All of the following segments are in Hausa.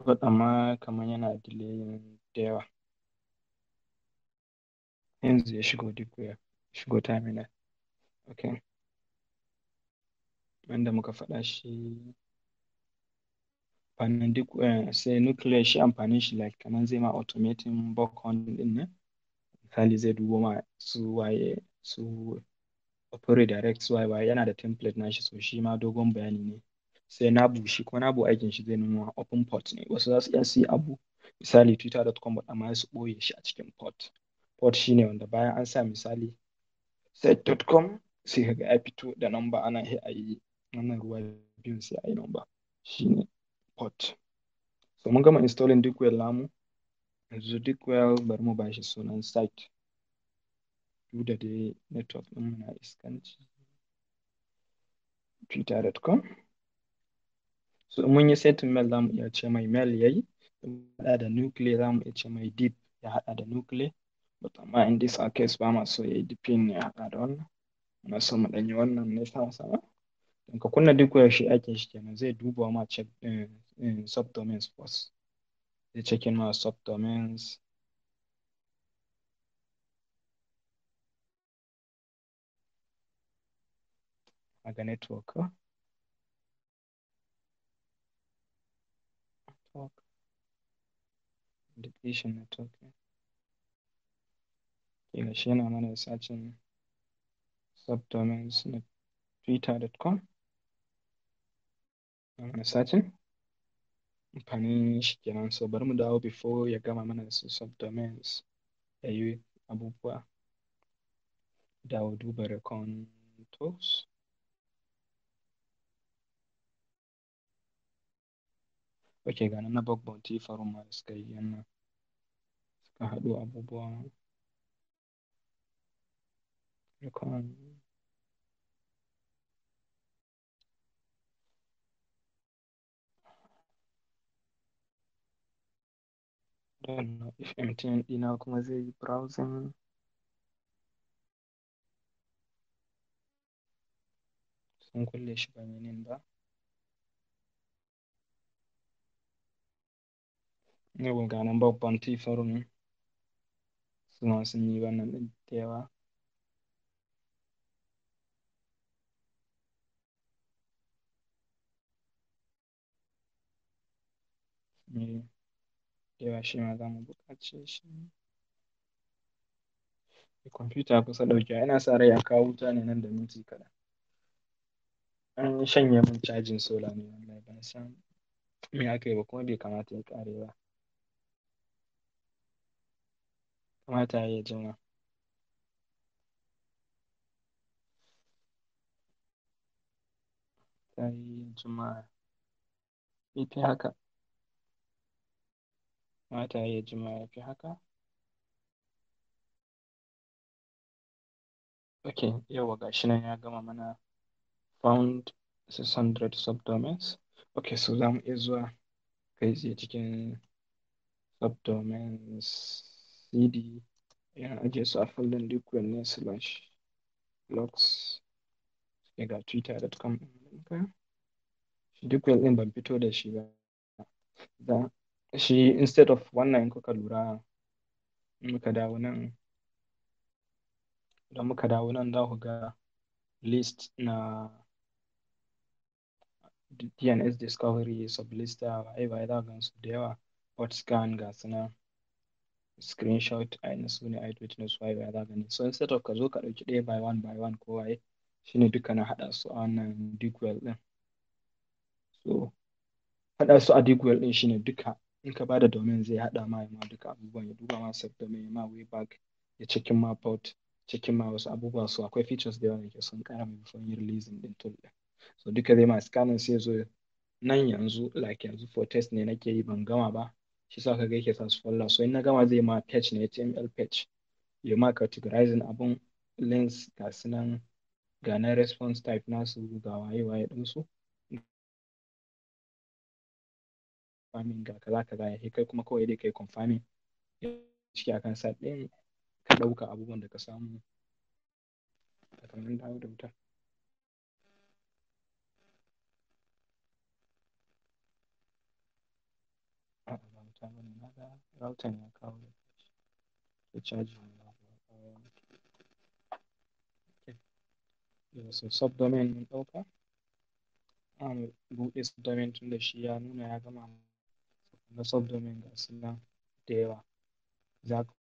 But amma kamar yana delaying da yawa. Yanzu ya shigo duk waya, shigo terminal. Okay. Wanda muka faɗa shi amfanin duk sai nuclear shi amfanin shi like kamar zai ma automating buckhorn din nan. Misali zai dubo ma su waye su opera direct su waye yana da template nashi so shi ma dogon bayani ne. Sai nabu shi ko nabu aikin shi zai nuna open port ne. Wasu za su iya su yi abu misali twitter.com amma su ɓoye shi a cikin port. Port shine wanda bayan an sa misali set.com sai kaga ya fito da number ana a yi wannan ruwa biyun sai a yi number shine port. So mun gama installing duk namu yanzu duk bari mu bashi sunan site duk da dai network ɗin mu na iskanci twitter.com. So mun yi setting mail zamu iya ce mai mail yayi haɗa da nuclear zamu iya ce mai deep ya haɗa da nuclear but amma in this case ba ma so yayi deepin ya haɗa da wannan muna so mu ɗanyi wannan ne sama sama. In ka kunna duk shi aikin shi kenan zai duba ma check subdomains first. Zai checking ma subdomains. Aga network depletion network ke shi yana mana searching subdomains na twitter.com mana searching amfanin shi kenan so bari mu dawo before ya gama mana su subdomains ya yi abubuwa dawo duba recontours. Ok ga na bug bounty forum ma suka yi yana suka haɗu abubuwa recon don't know if MTN ɗina kuma zai yi browsing sun kulle shi ba menin ba yau ga nan bug bounty forum suna sun yi wannan ɗin da yawa yawa shi ma za mu buƙace shi kwamfuta kusa ɗauke ina sa rai a kawo wuta ne nan da minti kaɗan an shanye min cajin sola ne wallahi ban san me aka yi ba kuma bai kamata ya ƙare ba kamata ya jima ta yi jima ya fi haka kamata ya jima ya fi haka ok yawa gashi nan ya gama mana found 600 subdomains ok so za mu iya zuwa kai tsaye cikin subdomains cd yana ajiye su a folder duk wanne slash logs ga twitter.com shi duk ɗin ban fito da shi ba da shi instead of wannan in kuka lura muka dawo nan idan muka dawo nan za ku ga list na DNS discovery sublista waye za ga su da yawa hot scan ga suna screenshot a su ne eyewitness waye za gani so instead of ka zo ka ɗauki ɗaya by one ko waye shine duka na haɗa su a wannan digwell ɗin so haɗa su a digwell ɗin shine duka in ka bada domain zai haɗa ma duka abubuwan ya duba ma subdomain ya ma way back ya cikin ma port cikin ma wasu abubuwa su akwai features da yawa da ke sun ƙara mai before yin releasing ɗin tool ɗin so duka zai ma scanning sai zo nan yanzu like yanzu for test ne nake yi ban gama ba shi sa kaga yake sa su falla so in na gama zai ma page ne HTML page ya ma categorizing abun links ga sunan ga na response type nasu ga waye ɗinsu confirming ga kaza kaza ya kai kuma kawai dai kai confirming ciki akan site ɗin ka ɗauka abubuwan da ka samu kamar dawo da wuta router bane, na ga router ya kawo da caji ne ya kawo. So subdomain mun ɗauka, buɗe subdomain tun da shi ya nuna ya gama na subdomain ga su nan da yawa. Za ka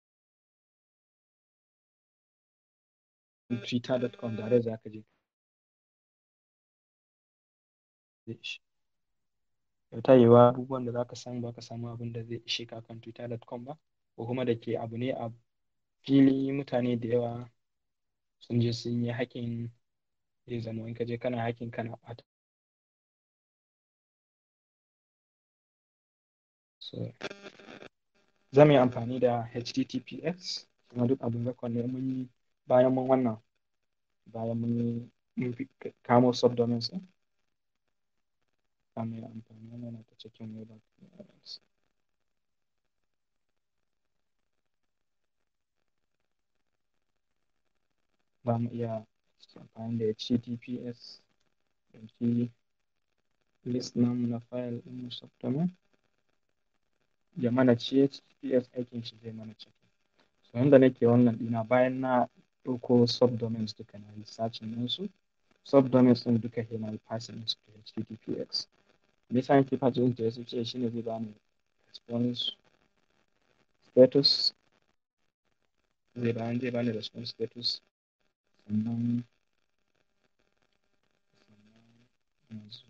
twitter.com direct za ka je zai ishe. Ta yiwuwa abubuwan da za ka samu ba ka samu abin da zai ishe ka kan twitter.com ba, ko kuma da ke abu ne a fili mutane da yawa sun je sun yi hacking, zai zama in ka je kana hacking kana ɓata. So za mu yi amfani da https kuma duk abin record ne mun yi bayan mun wannan, bayan mun kamo subdomains ɗin. Za mu yi amfani wannan ta cikin web applications. Za mu iya amfani da https ɗauki list namu na file ɗin subdomain ya mana https aikin shi zai mana cikin. So yanda nake wannan ɗina bayan na ɗauko subdomains duka na yi searching ɗinsu, subdomains ɗin duka sai na yi passing ɗinsu to https. Me yasa nake passing ɗin to https shine zai bani response status, zai bani response status, sannan yanzu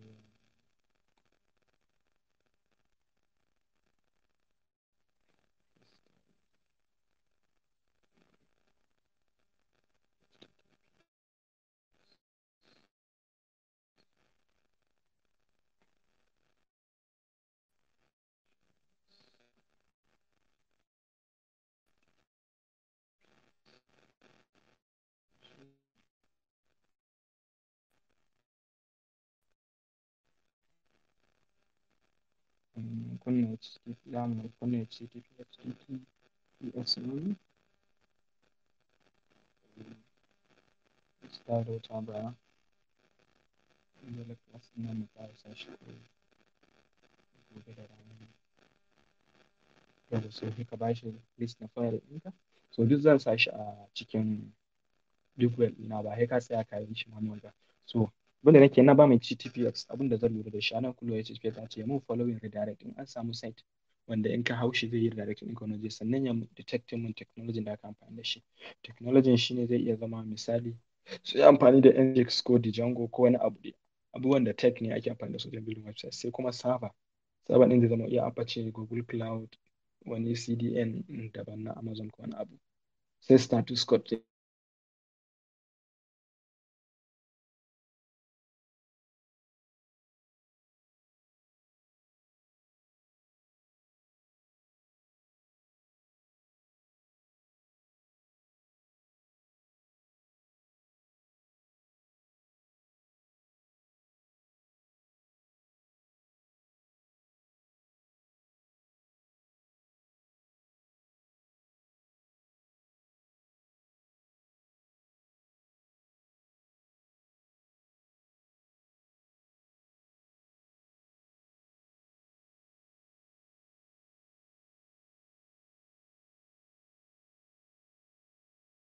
kunna https, za mu kunna https ne, start router baya, dole class ɗin nan mu fara sa shi gobe da rana. Yau sai ka ba shi list na file ɗinka. So duk zan sa shi a cikin duk web ɗina ba sai ka tsaya ka yi shi manual ba. So abinda nake na ba mai https abinda zan lura da shi anan kullu https ta ce mun following redirect in an samu site wanda in ka hau shi zai yi redirect ɗin ka wani waje, sannan ya detect mun technology da aka amfani da shi. Technology shine zai iya zama misali sai amfani da Nginx ko Django ko wani abu dai, abubuwan da tech ne ake amfani da su don building website. Sai kuma server ɗin zai zama iya Apache, Google Cloud, wani CDN daban na Amazon ko wani abu. Sai status code